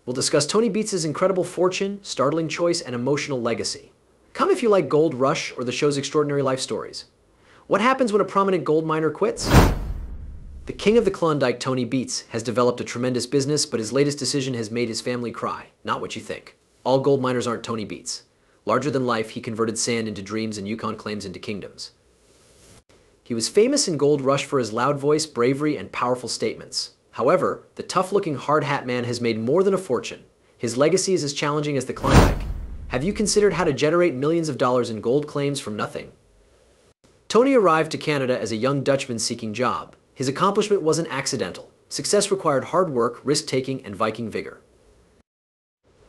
We'll discuss Tony Beats' incredible fortune, startling choice, and emotional legacy. Come if you like Gold Rush or the show's extraordinary life stories. What happens when a prominent gold miner quits? The king of the Klondike, Tony Beats, has developed a tremendous business, but his latest decision has made his family cry. Not what you think. All gold miners aren't Tony Beats. Larger than life, he converted sand into dreams and Yukon claims into kingdoms. He was famous in Gold Rush for his loud voice, bravery, and powerful statements. However, the tough-looking hard-hat man has made more than a fortune. His legacy is as challenging as the Klondike. Have you considered how to generate millions of dollars in gold claims from nothing? Tony arrived to Canada as a young Dutchman seeking job. His accomplishment wasn't accidental. Success required hard work, risk-taking, and Viking vigor.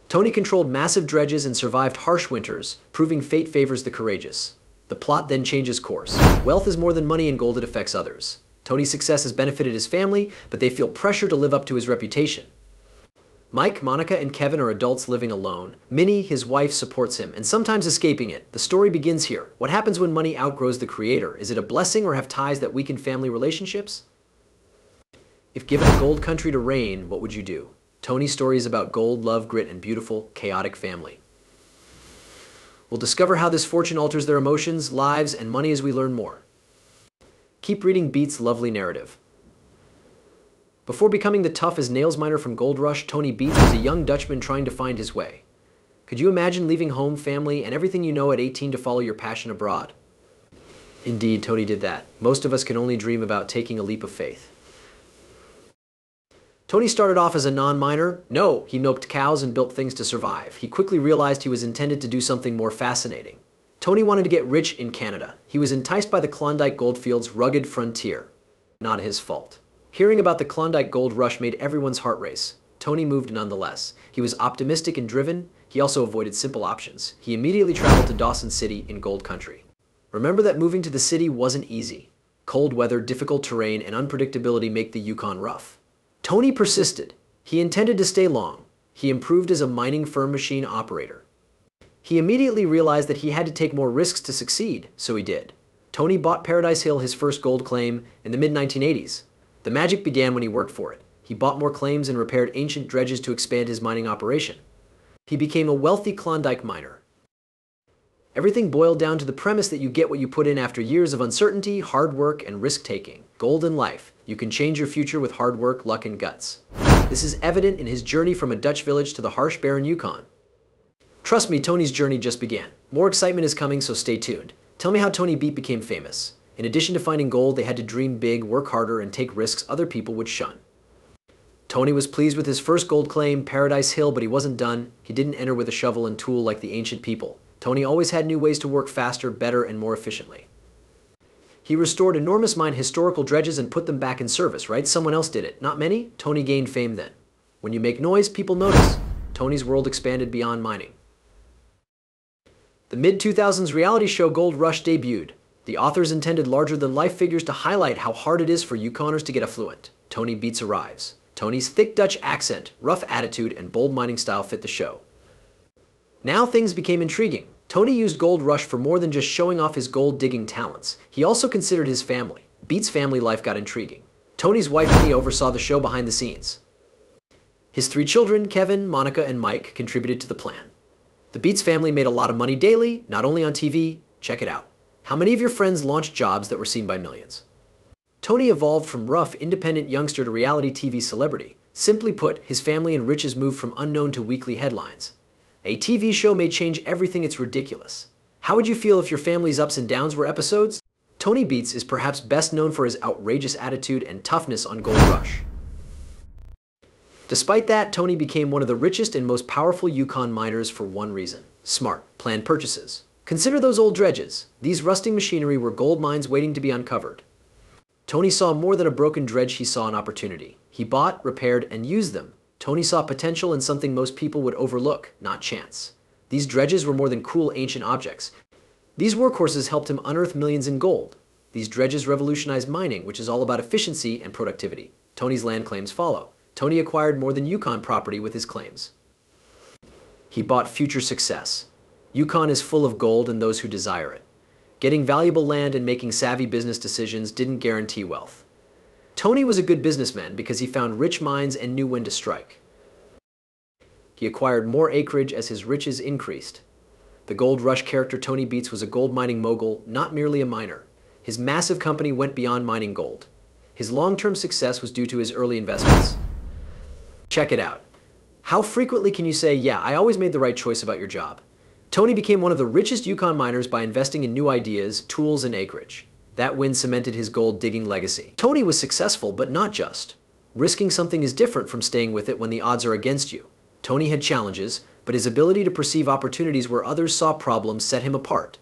Tony controlled massive dredges and survived harsh winters, proving fate favors the courageous. The plot then changes course. Wealth is more than money and gold, it affects others. Tony's success has benefited his family, but they feel pressure to live up to his reputation. Mike, Monica, and Kevin are adults living alone. Minnie, his wife, supports him, and sometimes escaping it. The story begins here. What happens when money outgrows the creator? Is it a blessing or have ties that weaken family relationships? If given a gold country to reign, what would you do? Tony's story is about gold, love, grit, and beautiful, chaotic family. We'll discover how this fortune alters their emotions, lives, and money as we learn more. Keep reading Beats' lovely narrative. Before becoming the tough-as-nails miner from Gold Rush, Tony Beats was a young Dutchman trying to find his way. Could you imagine leaving home, family, and everything you know at 18 to follow your passion abroad? Indeed, Tony did that. Most of us can only dream about taking a leap of faith. Tony started off as a non-miner. No, he milked cows and built things to survive. He quickly realized he was intended to do something more fascinating. Tony wanted to get rich in Canada. He was enticed by the Klondike goldfields' rugged frontier. Not his fault. Hearing about the Klondike Gold Rush made everyone's heart race. Tony moved nonetheless. He was optimistic and driven. He also avoided simple options. He immediately traveled to Dawson City in gold country. Remember that moving to the city wasn't easy. Cold weather, difficult terrain, and unpredictability make the Yukon rough. Tony persisted. He intended to stay long. He improved as a mining firm machine operator. He immediately realized that he had to take more risks to succeed, so he did. Tony bought Paradise Hill, his first gold claim, in the mid-1980s. The magic began when he worked for it. He bought more claims and repaired ancient dredges to expand his mining operation. He became a wealthy Klondike miner. Everything boiled down to the premise that you get what you put in after years of uncertainty, hard work, and risk-taking. Gold in life. You can change your future with hard work, luck, and guts. This is evident in his journey from a Dutch village to the harsh, barren Yukon. Trust me, Tony's journey just began. More excitement is coming, so stay tuned. Tell me how Tony Beat became famous. In addition to finding gold, they had to dream big, work harder, and take risks other people would shun. Tony was pleased with his first gold claim, Paradise Hill, but he wasn't done. He didn't enter with a shovel and tool like the ancient people. Tony always had new ways to work faster, better, and more efficiently. He restored enormous mine historical dredges and put them back in service, right? Someone else did it. Not many? Tony gained fame then. When you make noise, people notice. Tony's world expanded beyond mining. The mid-2000s reality show Gold Rush debuted. The authors intended larger-than-life figures to highlight how hard it is for Yukoners to get affluent. Tony Beats arrives. Tony's thick Dutch accent, rough attitude, and bold mining style fit the show. Now things became intriguing. Tony used Gold Rush for more than just showing off his gold-digging talents. He also considered his family. Beats' family life got intriguing. Tony's wife, Minnie, oversaw the show behind the scenes. His 3 children, Kevin, Monica, and Mike, contributed to the plan. The Beats family made a lot of money daily, not only on TV. Check it out. How many of your friends launched jobs that were seen by millions? Tony evolved from rough, independent youngster to reality TV celebrity. Simply put, his family and riches moved from unknown to weekly headlines. A TV show may change everything, it's ridiculous. How would you feel if your family's ups and downs were episodes? Tony Beats is perhaps best known for his outrageous attitude and toughness on Gold Rush. Despite that, Tony became one of the richest and most powerful Yukon miners for one reason: smart, planned purchases. Consider those old dredges. These rusting machinery were gold mines waiting to be uncovered. Tony saw more than a broken dredge, he saw an opportunity. He bought, repaired, and used them. Tony saw potential in something most people would overlook, not chance. These dredges were more than cool ancient objects. These workhorses helped him unearth millions in gold. These dredges revolutionized mining, which is all about efficiency and productivity. Tony's land claims follow. Tony acquired more than Yukon property with his claims. He bought future success. Yukon is full of gold and those who desire it. Getting valuable land and making savvy business decisions didn't guarantee wealth. Tony was a good businessman because he found rich mines and knew when to strike. He acquired more acreage as his riches increased. The Gold Rush character Tony Beets was a gold mining mogul, not merely a miner. His massive company went beyond mining gold. His long-term success was due to his early investments. Check it out. How frequently can you say, yeah, I always made the right choice about your job? Tony became one of the richest Yukon miners by investing in new ideas, tools, and acreage. That win cemented his gold-digging legacy. Tony was successful, but not just. Risking something is different from staying with it when the odds are against you. Tony had challenges, but his ability to perceive opportunities where others saw problems set him apart.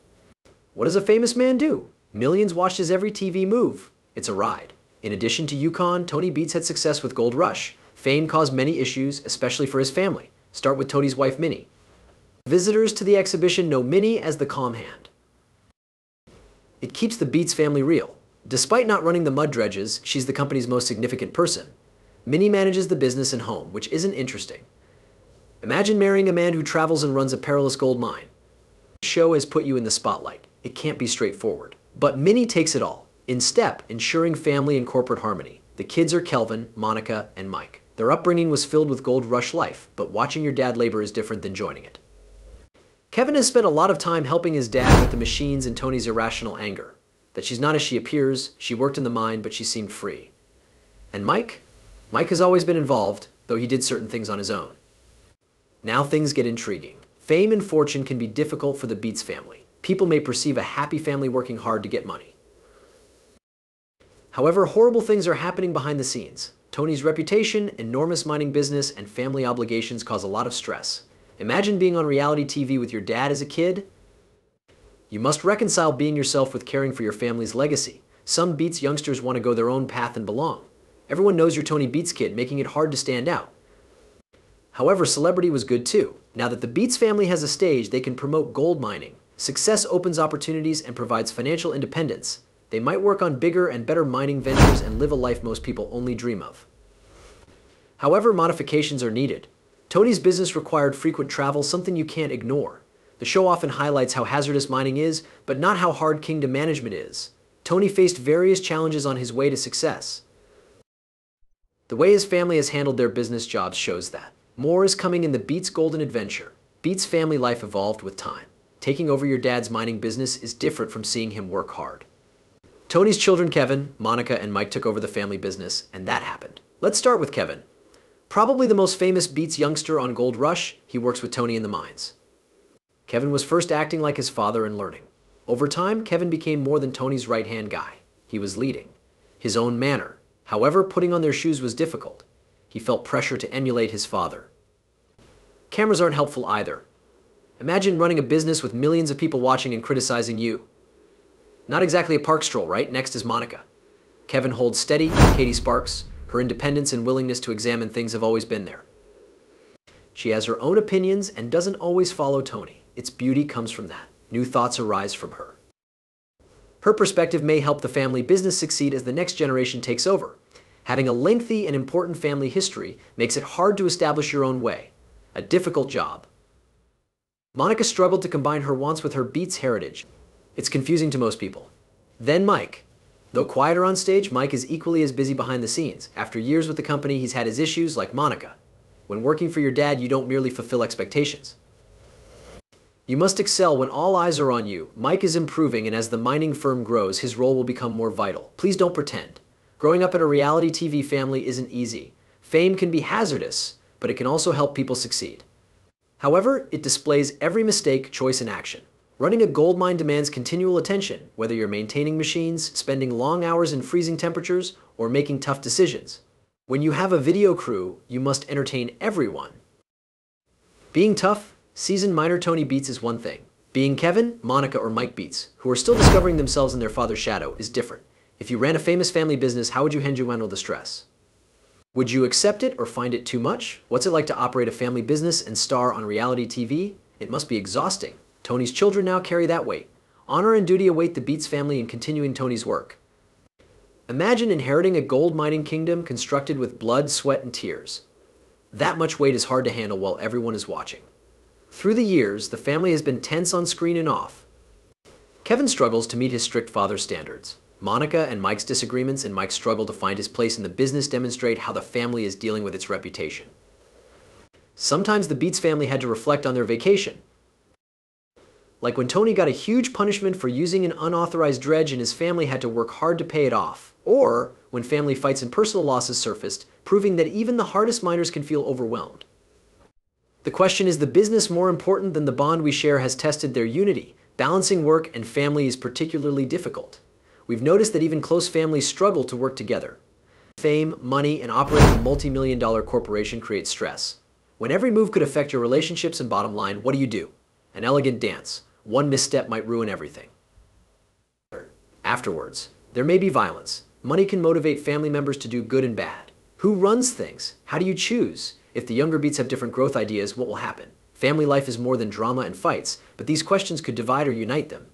What does a famous man do? Millions watched his every TV move. It's a ride. In addition to Yukon, Tony Beets had success with Gold Rush. Fame caused many issues, especially for his family. Start with Tony's wife, Minnie. Visitors to the exhibition know Minnie as the calm hand. It keeps the Beets family real. Despite not running the mud dredges, she's the company's most significant person. Minnie manages the business and home, which isn't interesting. Imagine marrying a man who travels and runs a perilous gold mine. The show has put you in the spotlight. It can't be straightforward. But Minnie takes it all, in step, ensuring family and corporate harmony. The kids are Kelvin, Monica, and Mike. Their upbringing was filled with Gold Rush life, but watching your dad labor is different than joining it. Kevin has spent a lot of time helping his dad with the machines and Tony's irrational anger. That she's not as she appears, she worked in the mine, but she seemed free. And Mike? Mike has always been involved, though he did certain things on his own. Now things get intriguing. Fame and fortune can be difficult for the Beets family. People may perceive a happy family working hard to get money. However, horrible things are happening behind the scenes. Tony's reputation, enormous mining business, and family obligations cause a lot of stress. Imagine being on reality TV with your dad as a kid. You must reconcile being yourself with caring for your family's legacy. Some Beets youngsters want to go their own path and belong. Everyone knows you're Tony Beets' kid, making it hard to stand out. However, celebrity was good too. Now that the Beets family has a stage, they can promote gold mining. Success opens opportunities and provides financial independence. They might work on bigger and better mining ventures and live a life most people only dream of. However, modifications are needed. Tony's business required frequent travel, something you can't ignore. The show often highlights how hazardous mining is, but not how hard kingdom management is. Tony faced various challenges on his way to success. The way his family has handled their business jobs shows that. More is coming in the Beets Golden Adventure. Beets' family life evolved with time. Taking over your dad's mining business is different from seeing him work hard. Tony's children Kevin, Monica, and Mike took over the family business, and that happened. Let's start with Kevin. Probably the most famous Beets youngster on Gold Rush, he works with Tony in the mines. Kevin was first acting like his father and learning. Over time, Kevin became more than Tony's right-hand guy. He was leading. His own manner. However, putting on their shoes was difficult. He felt pressure to emulate his father. Cameras aren't helpful either. Imagine running a business with millions of people watching and criticizing you. Not exactly a park stroll, right? Next is Monica. Kevin holds steady, Katie sparks. Her independence and willingness to examine things have always been there. She has her own opinions and doesn't always follow Tony. Its beauty comes from that. New thoughts arise from her. Her perspective may help the family business succeed as the next generation takes over. Having a lengthy and important family history makes it hard to establish your own way. A difficult job. Monica struggled to combine her wants with her Beets heritage. It's confusing to most people. Then Mike. Though quieter on stage, Mike is equally as busy behind the scenes. After years with the company, he's had his issues like Monica. When working for your dad, you don't merely fulfill expectations. You must excel when all eyes are on you. Mike is improving, and as the mining firm grows, his role will become more vital. Please don't pretend. Growing up in a reality TV family isn't easy. Fame can be hazardous, but it can also help people succeed. However, it displays every mistake, choice, and action. Running a gold mine demands continual attention, whether you're maintaining machines, spending long hours in freezing temperatures, or making tough decisions. When you have a video crew, you must entertain everyone. Being tough, seasoned miner Tony Beets is one thing. Being Kevin, Monica, or Mike Beets, who are still discovering themselves in their father's shadow, is different. If you ran a famous family business, how would you handle the stress? Would you accept it or find it too much? What's it like to operate a family business and star on reality TV? It must be exhausting. Tony's children now carry that weight. Honor and duty await the Beets family in continuing Tony's work. Imagine inheriting a gold mining kingdom constructed with blood, sweat, and tears. That much weight is hard to handle while everyone is watching. Through the years, the family has been tense on screen and off. Kevin struggles to meet his strict father standards. Monica and Mike's disagreements and Mike's struggle to find his place in the business demonstrate how the family is dealing with its reputation. Sometimes the Beets family had to reflect on their vacation. Like when Tony got a huge punishment for using an unauthorized dredge and his family had to work hard to pay it off. Or when family fights and personal losses surfaced, proving that even the hardest miners can feel overwhelmed. The question is the business more important than the bond we share has tested their unity. Balancing work and family is particularly difficult. We've noticed that even close families struggle to work together. Fame, money, and operating a multi-million-dollar corporation creates stress. When every move could affect your relationships and bottom line, what do? An elegant dance. One misstep might ruin everything. Afterwards, there may be violence. Money can motivate family members to do good and bad. Who runs things? How do you choose? If the younger Beets have different growth ideas, what will happen? Family life is more than drama and fights, but these questions could divide or unite them.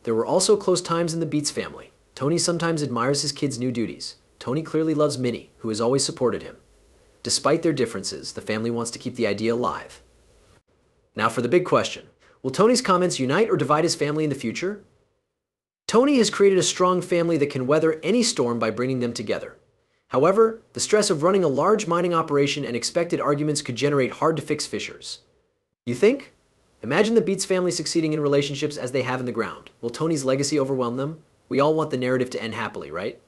There were also close times in the Beets family. Tony sometimes admires his kids' new duties. Tony clearly loves Minnie, who has always supported him. Despite their differences, the family wants to keep the idea alive. Now for the big question. Will Tony's comments unite or divide his family in the future? Tony has created a strong family that can weather any storm by bringing them together. However, the stress of running a large mining operation and expected arguments could generate hard-to-fix fissures. You think? Imagine the Beets family succeeding in relationships as they have in the ground. Will Tony's legacy overwhelm them? We all want the narrative to end happily, right?